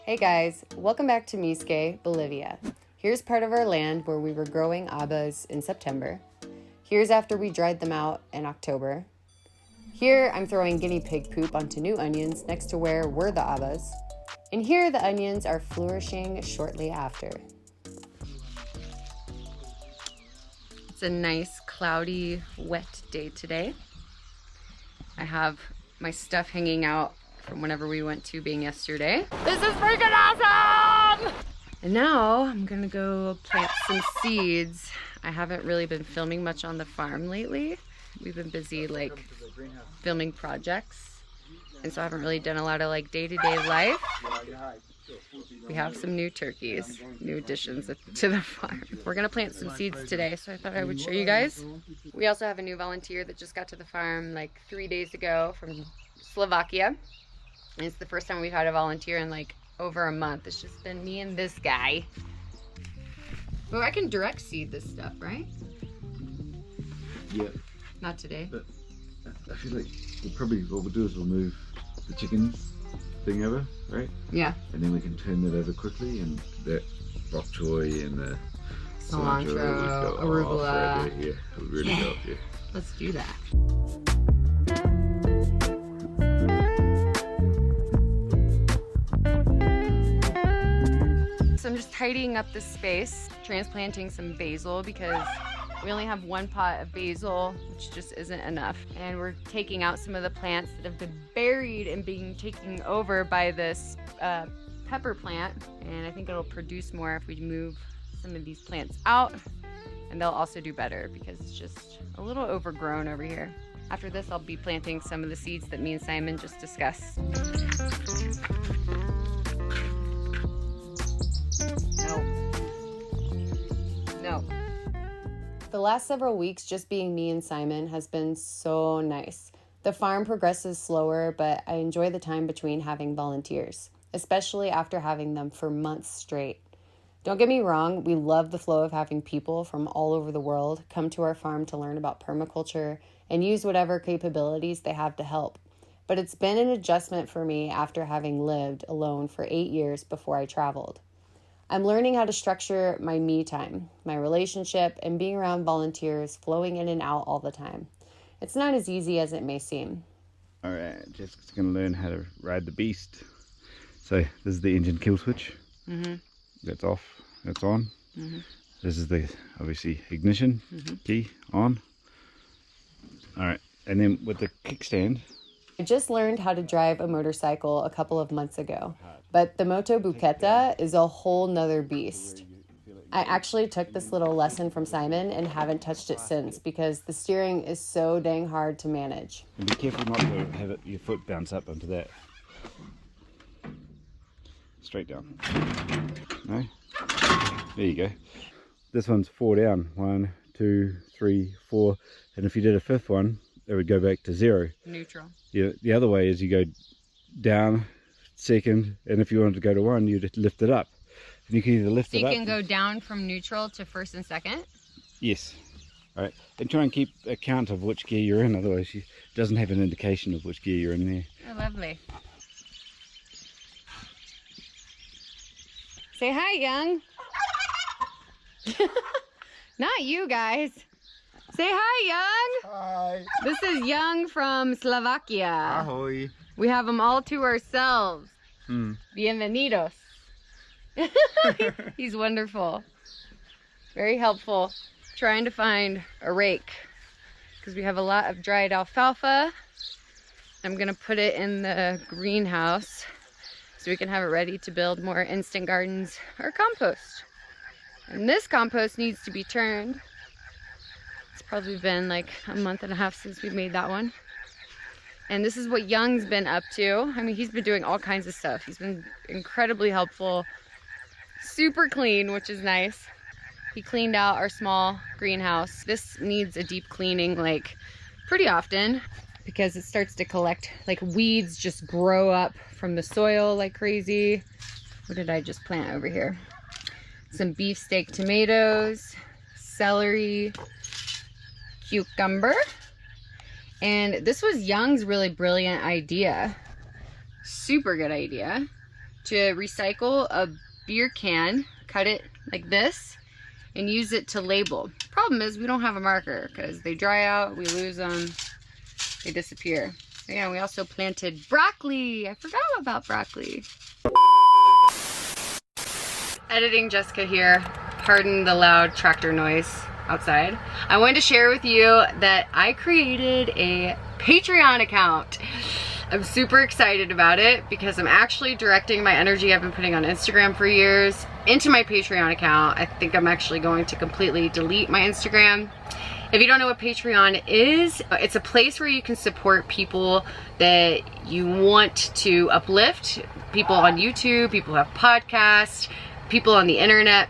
Hey guys, welcome back to Misque, Bolivia. Here's part of our land where we were growing habas in September. Here's after we dried them out in October. Here I'm throwing guinea pig poop onto new onions next to where were the habas. And here the onions are flourishing shortly after. It's a nice, cloudy, wet day today. I have my stuff hanging out from whenever we went tubing yesterday. This is freaking awesome! And now I'm gonna go plant some seeds. I haven't really been filming much on the farm lately. We've been busy like filming projects. And so I haven't really done a lot of like day-to-day life. We have some new turkeys, new additions to the farm. We're gonna plant some seeds today, so I thought I would show you guys. We also have a new volunteer that just got to the farm like 3 days ago from Slovakia. And it's the first time we've had a volunteer in like over a month. It's just been me and this guy. Well, I can direct seed this stuff, right? Yeah. Not today. But I feel like what we'll do is we'll move the chickens thing over, right? Yeah. And then we can turn that over quickly, and that bok choy and the Cilantro, arugula. Yeah, it'll really go up here. Let's do that. So I'm just tidying up this space, transplanting some basil because we only have one pot of basil, which just isn't enough. And we're taking out some of the plants that have been buried and being taken over by this pepper plant. And I think it'll produce more if we move some of these plants out. And they'll also do better because it's just a little overgrown over here. After this, I'll be planting some of the seeds that me and Simon just discussed. No. The last several weeks, just being me and Simon has been so nice. The farm progresses slower, but I enjoy the time between having volunteers, especially after having them for months straight. Don't get me wrong, we love the flow of having people from all over the world come to our farm to learn about permaculture and use whatever capabilities they have to help. But it's been an adjustment for me after having lived alone for 8 years before I traveled. I'm learning how to structure my me time, my relationship, and being around volunteers flowing in and out all the time. It's not as easy as it may seem. All right, Jessica's gonna learn how to ride the beast. So this is the engine kill switch. That's off, that's on. This is the, obviously, ignition key on. All right, and then with the kickstand. I just learned how to drive a motorcycle a couple of months ago, but the Moto Buqueta is a whole nother beast. I actually took this little lesson from Simon and haven't touched it since because the steering is so dang hard to manage. And be careful not to have your foot bounce up onto that. Straight down. No? There you go. This one's 4 down. 1, 2, 3, 4. And if you did a fifth one, it would go back to 0. Neutral. Yeah, the other way is you go down, second, and if you wanted to go to 1, you'd lift it up. And you can either lift it up. So you can go down from neutral to first and second? Yes. All right. And try and keep account of which gear you're in, otherwise it doesn't have an indication of which gear you're in there. Oh, lovely. Say hi, Young. Not you guys. Say hi, Young. Hi. This is Young from Slovakia. Ahoy. We have them all to ourselves. Bienvenidos. He's wonderful. Very helpful. Trying to find a rake because we have a lot of dried alfalfa. I'm going to put it in the greenhouse so we can have it ready to build more instant gardens or compost. And this compost needs to be turned. It's probably been like a month and a half since we made that one. And this is what Young's been up to. I mean, he's been doing all kinds of stuff. He's been incredibly helpful. Super clean, which is nice. He cleaned out our small greenhouse. This needs a deep cleaning like pretty often because it starts to collect, like weeds just grow up from the soil like crazy. What did I just plant over here? Some beefsteak tomatoes, celery, cucumber. And this was Young's really brilliant idea. Super good idea. to recycle a beer can, cut it like this, and use it to label. Problem is we don't have a marker because they dry out, we lose them, they disappear. So yeah, we also planted broccoli. I forgot about broccoli. Editing Jessica here. Pardon the loud tractor noise outside. I wanted to share with you that I created a Patreon account. I'm super excited about it because I'm actually directing my energy I've been putting on Instagram for years into my Patreon account. I think I'm actually going to completely delete my Instagram. If you don't know what Patreon is, it's a place where you can support people that you want to uplift, people on YouTube, people who have podcasts, people on the internet.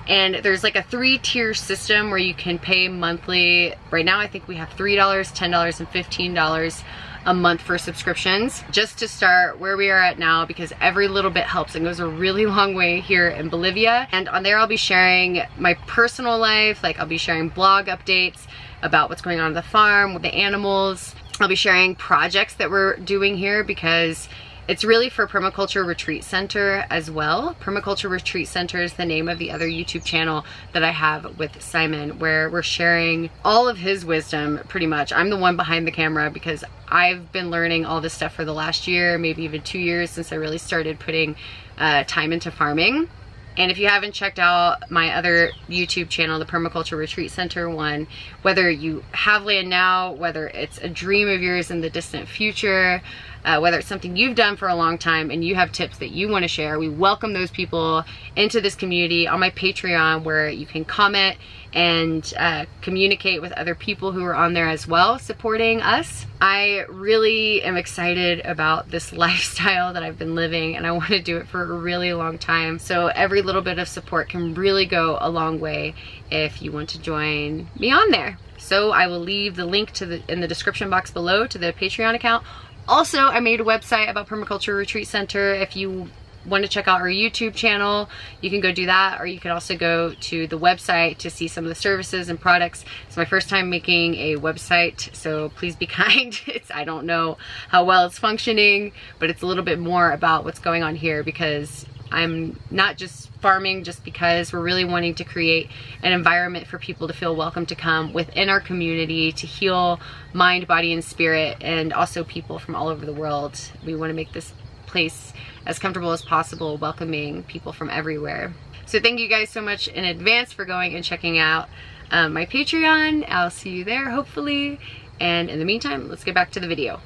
And there's like a 3-tier system where you can pay monthly. Right now I think we have $3, $10, and $15 a month for subscriptions, just to start where we are at now, because every little bit helps and goes a really long way here in Bolivia. And on there I'll be sharing my personal life, like I'll be sharing blog updates about what's going on at the farm with the animals. I'll be sharing projects that we're doing here because it's really for Permaculture Retreat Center as well. Permaculture Retreat Center is the name of the other YouTube channel that I have with Simon, where we're sharing all of his wisdom pretty much. I'm the one behind the camera because I've been learning all this stuff for the last year, maybe even 2 years since I really started putting time into farming. And if you haven't checked out my other YouTube channel, the Permaculture Retreat Center one, whether you have land now, whether it's a dream of yours in the distant future, whether it's something you've done for a long time and you have tips that you want to share, we welcome those people into this community on my Patreon, where you can comment and communicate with other people who are on there as well, supporting us. I really am excited about this lifestyle that I've been living, and I want to do it for a really long time. So every little bit of support can really go a long way if you want to join me on there. So I will leave the link to in the description box below to the Patreon account. Also, I made a website about Permaculture Retreat Center. If you want to check out our YouTube channel, you can go do that, or you can also go to the website to see some of the services and products. It's my first time making a website, so please be kind. I don't know how well it's functioning, but it's a little bit more about what's going on here, because I'm not just farming just because. We're really wanting to create an environment for people to feel welcome to come within our community to heal mind, body, and spirit, and also people from all over the world. We want to make this place as comfortable as possible, welcoming people from everywhere. So thank you guys so much in advance for going and checking out my Patreon. I'll see you there, hopefully. And in the meantime, let's get back to the video.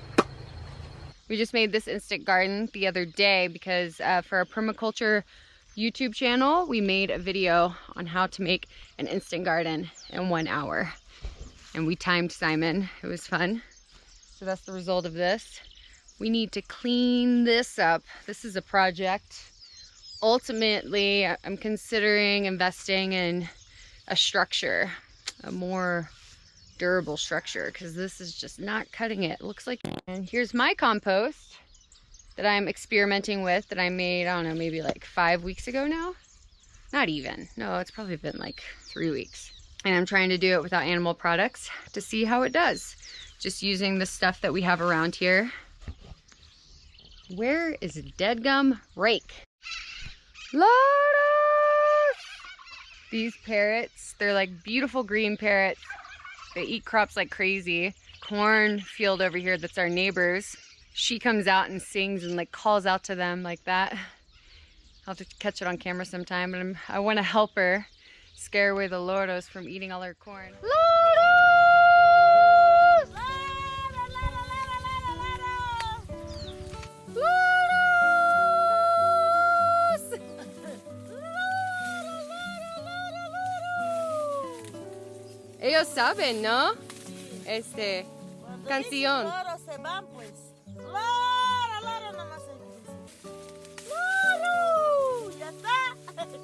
We just made this instant garden the other day because for our permaculture YouTube channel, we made a video on how to make an instant garden in 1 hour. And we timed Simon. It was fun. So that's the result of this. We need to clean this up. This is a project. Ultimately, I'm considering investing in a structure, a more durable structure, because this is just not cutting it. Looks like. And here's my compost that I'm experimenting with, that I made, I don't know, maybe like 5 weeks ago now. Not even. No, it's probably been like 3 weeks. And I'm trying to do it without animal products to see how it does. Just using the stuff that we have around here. Where is a dead gum rake? Lotus! These parrots, they're like beautiful green parrots. They eat crops like crazy. Cornfield over here, that's our neighbor's. She comes out and sings and like calls out to them like that. I'll have to catch it on camera sometime, but I want to help her scare away the loros from eating all her corn. Loros! Ellos saben, ¿no? Canción. Los se van, pues. Loro, nomás se dice. Loro, ya está. Lara.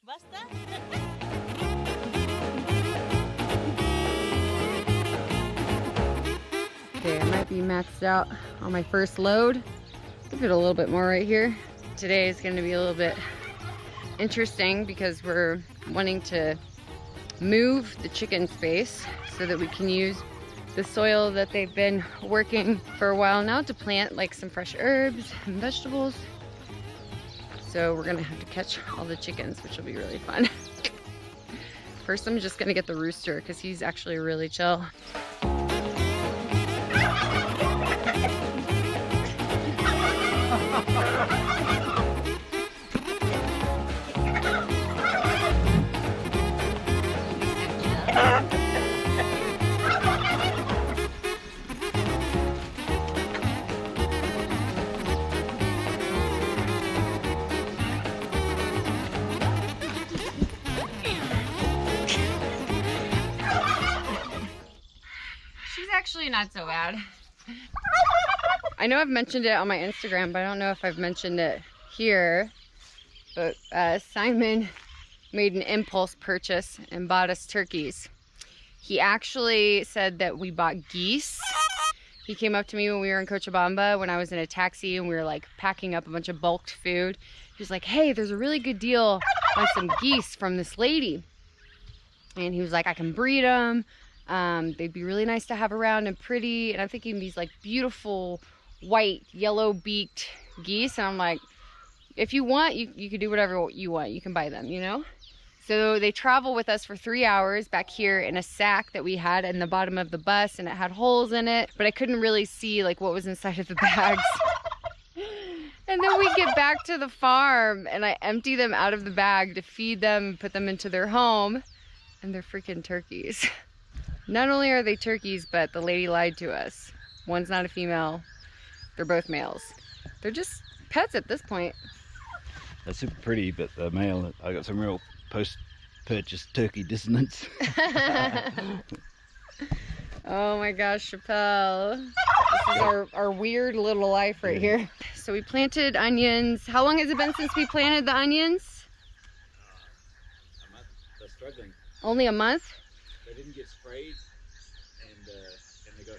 ¿Basta? Okay, I might be maxed out on my first load. Give it a little bit more right here. today is going to be a little bit interesting because we're wanting to move the chicken space so that we can use the soil that they've been working for a while now to plant like some fresh herbs and vegetables. So we're gonna have to catch all the chickens, which will be really fun. First, I'm just gonna get the rooster because he's actually really chill. Actually not so bad. I know I've mentioned it on my Instagram, but I don't know if I've mentioned it here. But Simon made an impulse purchase and bought us turkeys. He actually said that we bought geese. He came up to me when we were in Cochabamba when I was in a taxi and we were like packing up a bunch of bulked food. He was like, hey, there's a really good deal on some geese from this lady. And he was like, I can breed them. They'd be really nice to have around and pretty. And I'm thinking these like beautiful white, yellow beaked geese. And I'm like, if you want, you can do whatever you want. You can buy them, you know? So they travel with us for 3 hours back here in a sack that we had in the bottom of the bus, and it had holes in it, but I couldn't really see like what was inside of the bags. And then we get back to the farm and I empty them out of the bag to feed them and put them into their home, and they're freaking turkeys. Not only are they turkeys, but the lady lied to us. One's not a female. They're both males. They're just pets at this point. They're super pretty, but the male, I got some real post-purchase turkey dissonance. Oh my gosh, Chappelle. This is our weird little life right here. So we planted onions. How long has it been since we planted the onions? A month. They're struggling. Only a month? They didn't get sprayed, and they got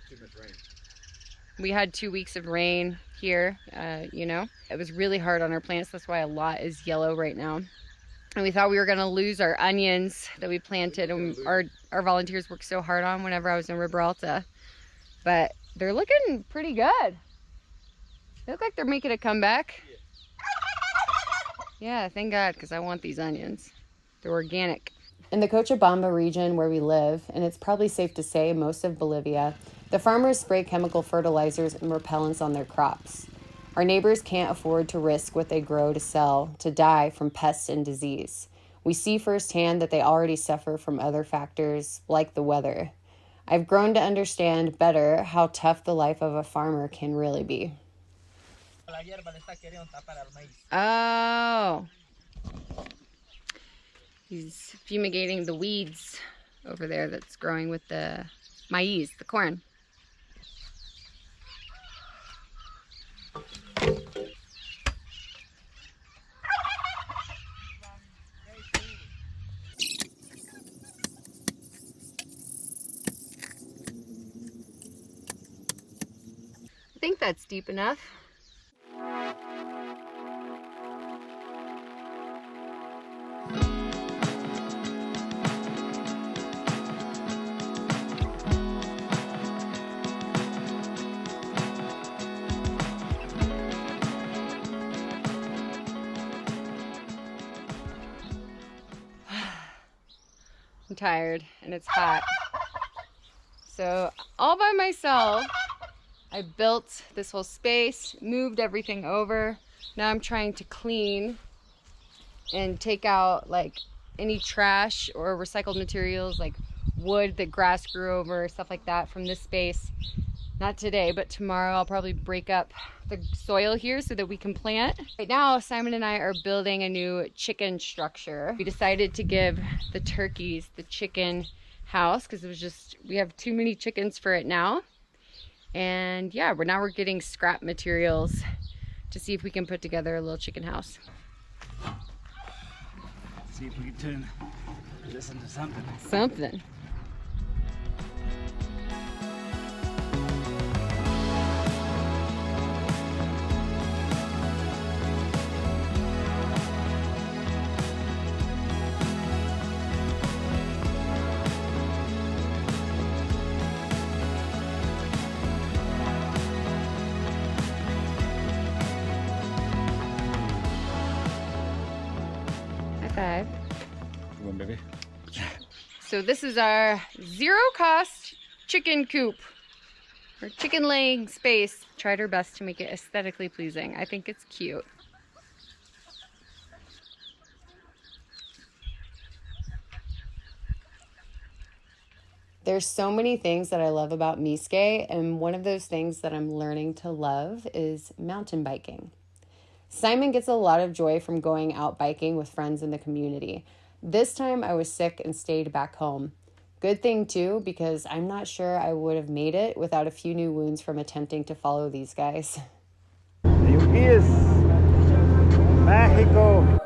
too much rain. We had 2 weeks of rain here, you know. It was really hard on our plants. That's why a lot is yellow right now. And we thought we were gonna lose our onions that we planted and our volunteers worked so hard on whenever I was in Riberalta. But they're looking pretty good. They look like they're making a comeback. Yeah, thank God, because I want these onions. They're organic. In the Cochabamba region where we live, and it's probably safe to say most of Bolivia, the farmers spray chemical fertilizers and repellents on their crops. Our neighbors can't afford to risk what they grow to sell to die from pests and disease. We see firsthand that they already suffer from other factors like the weather. I've grown to understand better how tough the life of a farmer can really be. Oh. He's fumigating the weeds over there that's growing with the maize, the corn. I think that's deep enough. I'm tired and it's hot. So all by myself, I built this whole space, moved everything over. Now I'm trying to clean and take out like any trash or recycled materials like wood that grass grew over, stuff like that from this space. Not today, but tomorrow I'll probably break up the soil here so that we can plant. Right now, Simon and I are building a new chicken structure. We decided to give the turkeys the chicken house because it was just, we have too many chickens for it now. And yeah, we're getting scrap materials to see if we can put together a little chicken house. See if we can turn this into something. Something. $1.95. Come on, baby. So this is our zero cost chicken coop, or chicken laying space. Tried our best to make it aesthetically pleasing. I think it's cute. There's so many things that I love about Miske, and one of those things that I'm learning to love is mountain biking. Simon gets a lot of joy from going out biking with friends in the community. This time I was sick and stayed back home. Good thing too, because I'm not sure I would have made it without a few new wounds from attempting to follow these guys. Here he is, Mexico.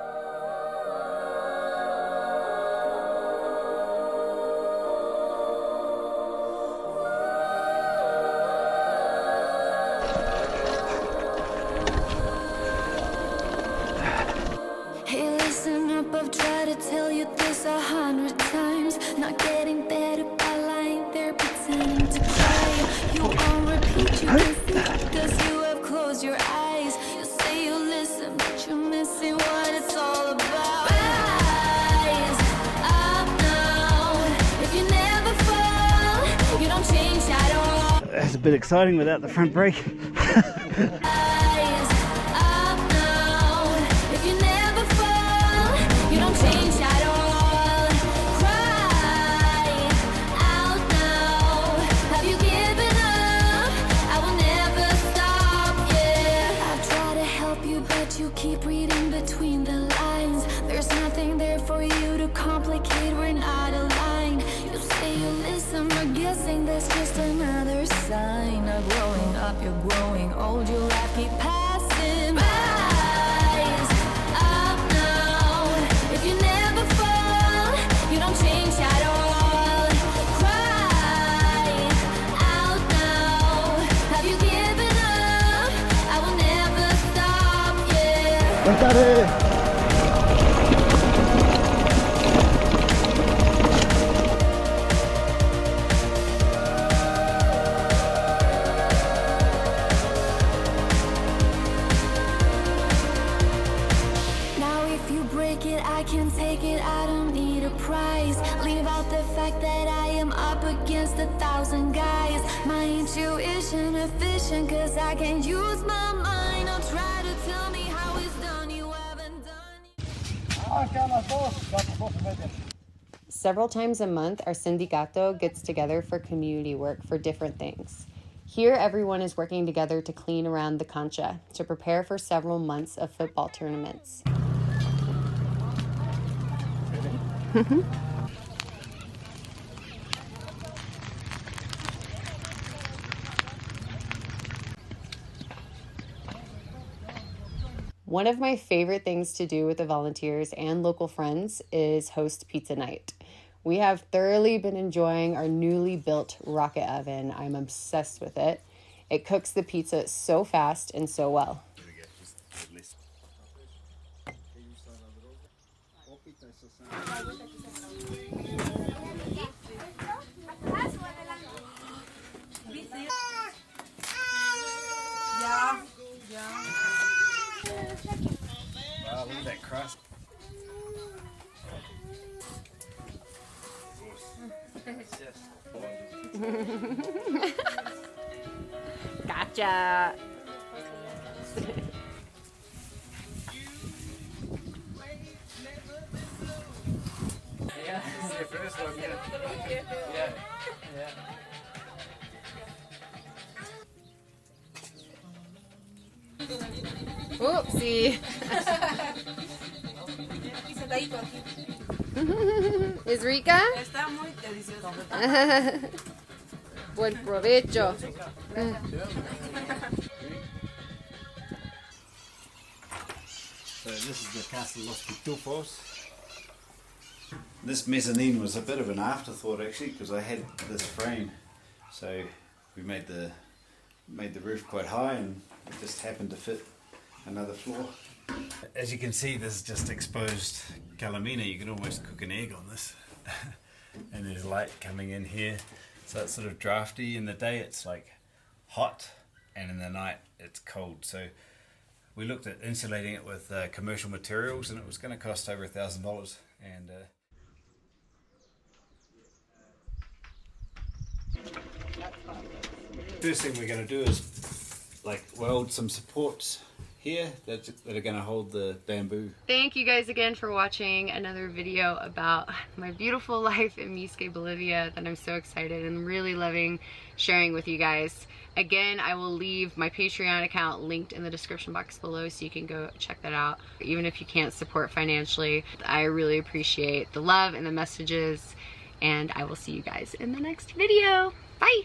Hey, listen up, I've tried to tell you this 100 times. Not getting better by lying there pretending to cry. You on repeat, you can see, cause you have closed your eyes. You say you listen, but you're missing what it's all about. Rise up now. If you never fall, you don't change at all. That's a bit exciting without the front brake. Rise up now. If you never fall, you don't change at all. Cry out now. Have you given up? I will never stop, yeah. I try to help you, but you keep reading between the lines. There's nothing there for you to complicate, we're not aligned. You say you listen, but guessing that's just another sign of growing up. You're growing old, your life keep passing. Rise up now. If you never fall, you don't change at all. Cry out now. Have you given up? I will never stop, yeah. Now if you break it, I can take it, I don't need a prize. Leave out the fact that I am up against 1,000 guys. My intuition efficient, cause I can use my mind. Don't try to tell me how it's done, you haven't done it. Several times a month, our sindicato gets together for community work for different things. Here, everyone is working together to clean around the cancha to prepare for several months of football tournaments. One of my favorite things to do with the volunteers and local friends is host pizza night. We have thoroughly been enjoying our newly built rocket oven. I'm obsessed with it. It cooks the pizza so fast and so well. Wow, look at that crust. Gotcha. Yeah, this is your first one, yeah. Oopsie. ¿Es rica? Está muy delicioso. Buen provecho. So this is the Casa Los Pitufos. This mezzanine was a bit of an afterthought actually, because I had this frame, so we made the roof quite high, and it just happened to fit another floor. As you can see, this is just exposed calamina. You can almost cook an egg on this. And there's light coming in here, so it's sort of drafty. In the day it's like hot, and in the night it's cold. So we looked at insulating it with commercial materials, and it was going to cost over $1,000. And first thing we're going to do is like weld some supports here that are going to hold the bamboo. Thank you guys again for watching another video about my beautiful life in Misque, Bolivia that I'm so excited and really loving sharing with you guys. Again, I will leave my Patreon account linked in the description box below so you can go check that out. Even if you can't support financially, I really appreciate the love and the messages, and I will see you guys in the next video. Bye!